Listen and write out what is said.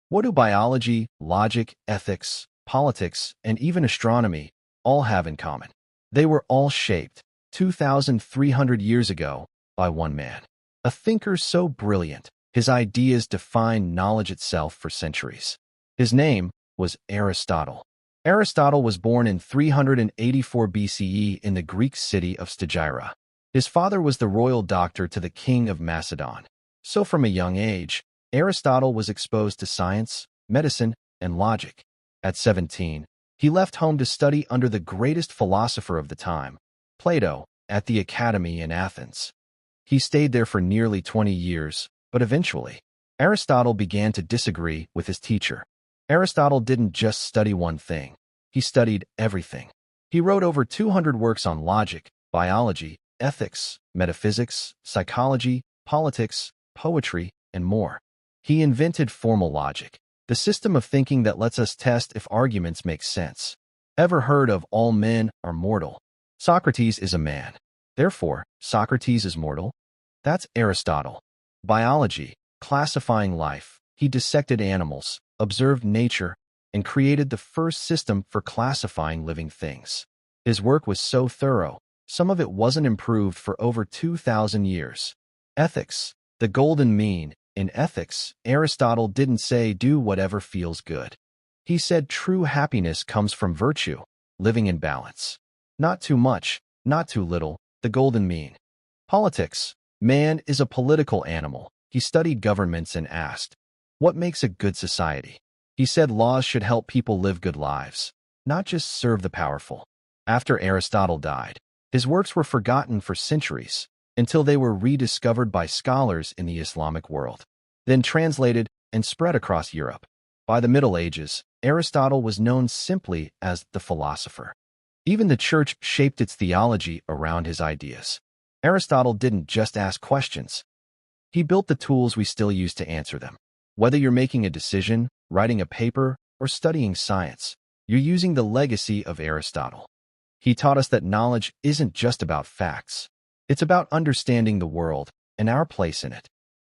What do biology, logic, ethics, politics, and even astronomy all have in common? They were all shaped 2,300 years ago by one man, a thinker so brilliant his ideas defined knowledge itself for centuries. His name was Aristotle. Aristotle was born in 384 BCE in the Greek city of Stagira. His father was the royal doctor to the king of Macedon. So from a young age, Aristotle was exposed to science, medicine, and logic. At 17, he left home to study under the greatest philosopher of the time, Plato, at the Academy in Athens. He stayed there for nearly 20 years, but eventually, Aristotle began to disagree with his teacher. Aristotle didn't just study one thing. He studied everything. He wrote over 200 works on logic, biology, ethics, metaphysics, psychology, politics, poetry, and more. He invented formal logic, the system of thinking that lets us test if arguments make sense. Ever heard of all men are mortal? Socrates is a man. Therefore, Socrates is mortal? That's Aristotle. Biology, classifying life. He dissected animals, observed nature, and created the first system for classifying living things. His work was so thorough, some of it wasn't improved for over 2,000 years. Ethics, the golden mean. In ethics, Aristotle didn't say do whatever feels good. He said true happiness comes from virtue, living in balance. Not too much, not too little, the golden mean. Politics, man is a political animal. He studied governments and asked, what makes a good society? He said laws should help people live good lives, not just serve the powerful. After Aristotle died, his works were forgotten for centuries, until they were rediscovered by scholars in the Islamic world, then translated and spread across Europe. By the Middle Ages, Aristotle was known simply as the philosopher. Even the church shaped its theology around his ideas. Aristotle didn't just ask questions. He built the tools we still use to answer them. Whether you're making a decision, writing a paper, or studying science, you're using the legacy of Aristotle. He taught us that knowledge isn't just about facts. It's about understanding the world and our place in it.